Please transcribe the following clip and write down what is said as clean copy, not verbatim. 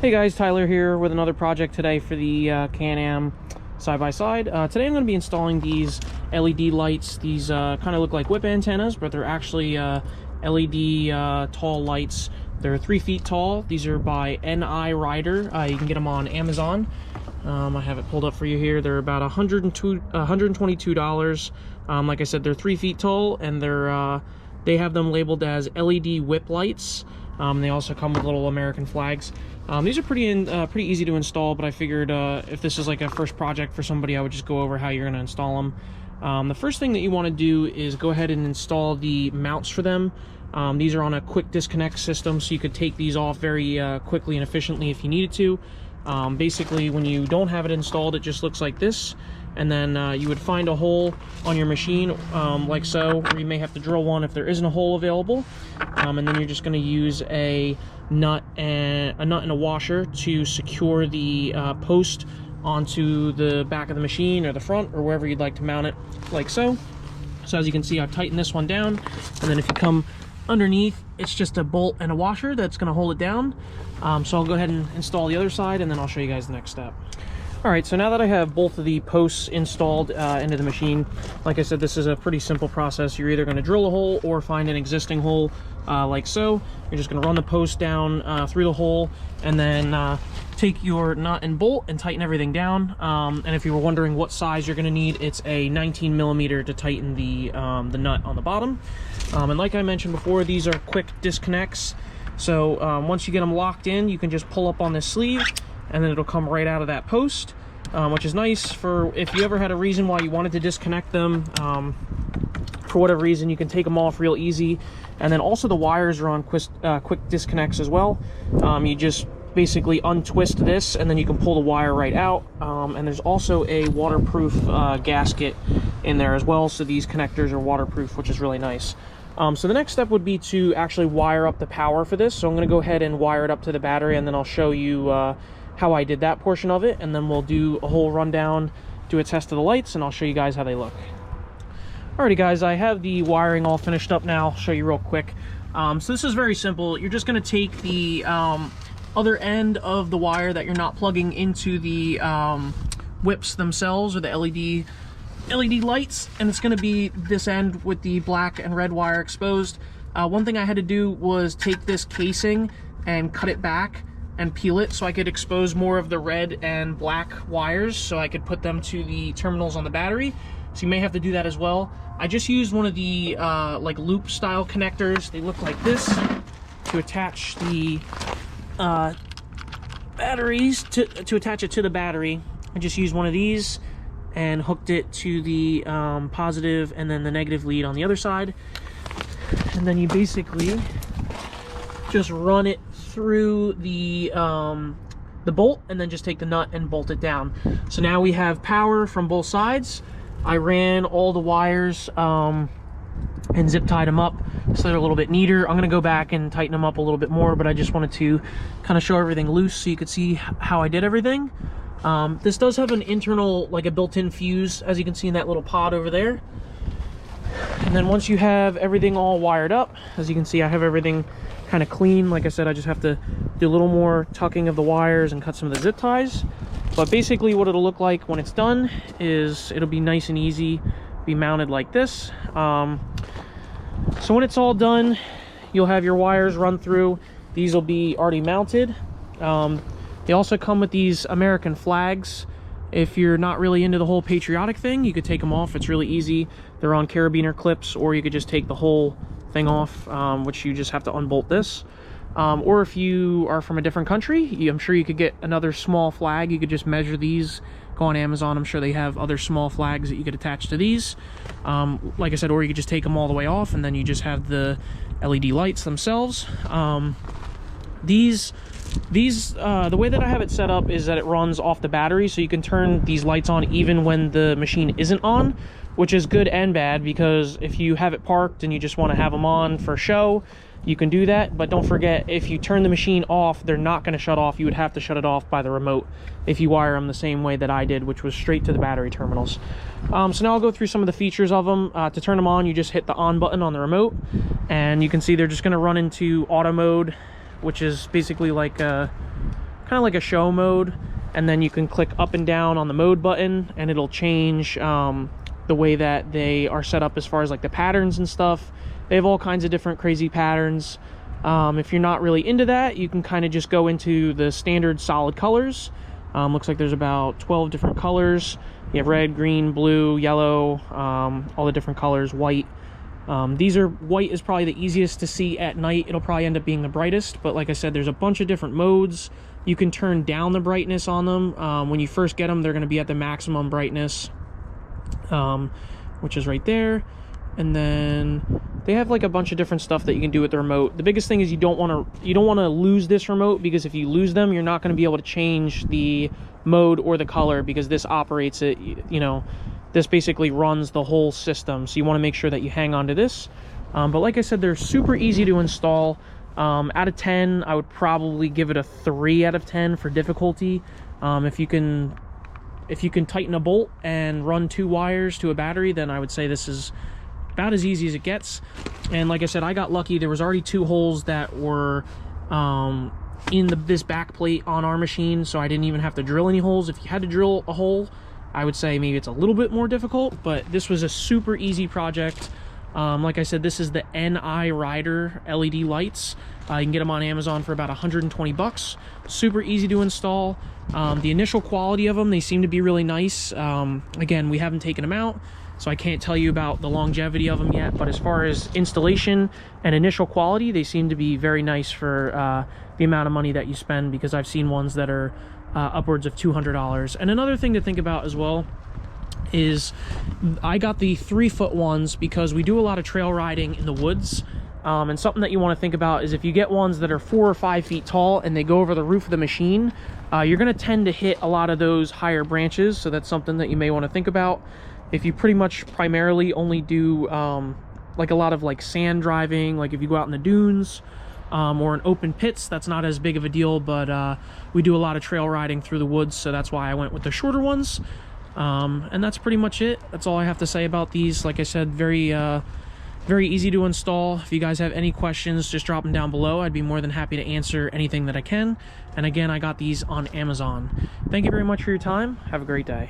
Hey guys, Tyler here with another project today for the Can-Am side-by-side. Today I'm going to be installing these LED lights. These kind of look like whip antennas, but they're actually LED tall lights. They're 3 feet tall. These are by NI Rider. You can get them on Amazon. I have it pulled up for you here. They're about $122. Like I said, they're 3 feet tall, and they have them labeled as LED whip lights. They also come with little American flags. These are pretty easy to install, but I figured if this is like a first project for somebody, I would just go over how you're going to install them. The first thing that you want to do is go ahead and install the mounts for them. These are on a quick disconnect system, so you could take these off very quickly and efficiently if you needed to. Basically, when you don't have it installed, it just looks like this, and then you would find a hole on your machine like so, or you may have to drill one if there isn't a hole available, and then you're just going to use a nut and a washer to secure the post onto the back of the machine or the front or wherever you'd like to mount it, like so. So as you can see, I've tightened this one down, and then if you come underneath, it's just a bolt and a washer that's going to hold it down. So I'll go ahead and install the other side, and then I'll show you guys the next step. All right, so now that I have both of the posts installed into the machine, like I said, this is a pretty simple process. You're either going to drill a hole or find an existing hole like so. You're just going to run the post down through the hole, and then take your nut and bolt and tighten everything down. And if you were wondering what size you're going to need, it's a 19 millimeter to tighten the nut on the bottom. And like I mentioned before, these are quick disconnects. So once you get them locked in, you can just pull up on this sleeve, and then it'll come right out of that post, which is nice for if you ever had a reason why you wanted to disconnect them. For whatever reason, you can take them off real easy. And then also the wires are on quick disconnects as well. You just basically untwist this, and then you can pull the wire right out. And there's also a waterproof gasket in there as well, so these connectors are waterproof, which is really nice. So the next step would be to actually wire up the power for this. So I'm going to go ahead and wire it up to the battery, and then I'll show you how I did that portion of it, and then we'll do a whole rundown, do a test of the lights, and I'll show you guys how they look. Alrighty guys, I have the wiring all finished up now. I'll show you real quick. So this is very simple. You're just going to take the other end of the wire that you're not plugging into the whips themselves, or the LED lights, and it's going to be this end with the black and red wire exposed. One thing I had to do was take this casing and cut it back and peel it so I could expose more of the red and black wires, so I could put them to the terminals on the battery. So you may have to do that as well. I just used one of the like loop style connectors. They look like this to attach the batteries to attach it to the battery. I just used one of these and hooked it to the positive and then the negative lead on the other side, and then you basically just run it through the bolt, and then just take the nut and bolt it down. So now we have power from both sides. I ran all the wires and zip tied them up so they're a little bit neater. I'm going to go back and tighten them up a little bit more, but I just wanted to kind of show everything loose so you could see how I did everything. This does have an internal, like a built-in fuse, as you can see in that little pod over there. And then once you have everything all wired up, as you can see, I have everything kind of clean. Like I said, I just have to do a little more tucking of the wires and cut some of the zip ties. But basically what it'll look like when it's done is it'll be nice and easy, be mounted like this. So when it's all done, you'll have your wires run through. These will be already mounted. They also come with these American flags. If you're not really into the whole patriotic thing, you could take them off. It's really easy. They're on carabiner clips, or you could just take the whole thing off, which you just have to unbolt this. Or if you are from a different country, I'm sure you could get another small flag. You could just measure these, go on Amazon. I'm sure they have other small flags that you could attach to these. Like I said, or you could just take them all the way off, and then you just have the LED lights themselves. The way that I have it set up is that it runs off the battery, so you can turn these lights on even when the machine isn't on, which is good and bad, because if you have it parked and you just want to have them on for show, you can do that. But don't forget, if you turn the machine off, they're not going to shut off. You would have to shut it off by the remote if you wire them the same way that I did, which was straight to the battery terminals. So now I'll go through some of the features of them. To turn them on, you just hit the on button on the remote, and you can see they're just going to run into auto mode, which is basically like kind kind of like a show mode, and then you can click up and down on the mode button and it'll change the way that they are set up as far as like the patterns and stuff. They have all kinds of different crazy patterns. If you're not really into that, you can kind of just go into the standard solid colors. Looks like there's about 12 different colors. You have red, green, blue, yellow, all the different colors, white. White is probably the easiest to see at night. It'll probably end up being the brightest, but like I said, there's a bunch of different modes. You can turn down the brightness on them. When you first get them, they're going to be at the maximum brightness, which is right there. And then they have like a bunch of different stuff that you can do with the remote. The biggest thing is you don't want to lose this remote, because if you lose them, you're not going to be able to change the mode or the color, because this operates it, you know, this basically runs the whole system. So you want to make sure that you hang on to this. But like I said, they're super easy to install. Out of 10, I would probably give it a 3 out of 10 for difficulty. If you can tighten a bolt and run 2 wires to a battery, then I would say this is about as easy as it gets. And like I said, I got lucky. There was already 2 holes that were in this back plate on our machine, so I didn't even have to drill any holes. If you had to drill a hole, I would say maybe it's a little bit more difficult, but this was a super easy project. Like I said, this is the NI Rider LED lights. You can get them on Amazon for about 120 bucks. Super easy to install. The initial quality of them, they seem to be really nice. Again, we haven't taken them out, so I can't tell you about the longevity of them yet, but as far as installation and initial quality, they seem to be very nice for the amount of money that you spend, because I've seen ones that are upwards of $200. And another thing to think about as well is I got the 3-foot ones because we do a lot of trail riding in the woods. And something that you want to think about is if you get ones that are 4 or 5 feet tall and they go over the roof of the machine, you're going to tend to hit a lot of those higher branches. So that's something that you may want to think about. If you pretty much primarily only do like a lot of like sand driving, like if you go out in the dunes or in open pits, that's not as big of a deal, but we do a lot of trail riding through the woods, so that's why I went with the shorter ones. And that's pretty much it. That's all I have to say about these. Like I said, very easy to install. If you guys have any questions, just drop them down below. I'd be more than happy to answer anything that I can. And again, I got these on Amazon. Thank you very much for your time. Have a great day.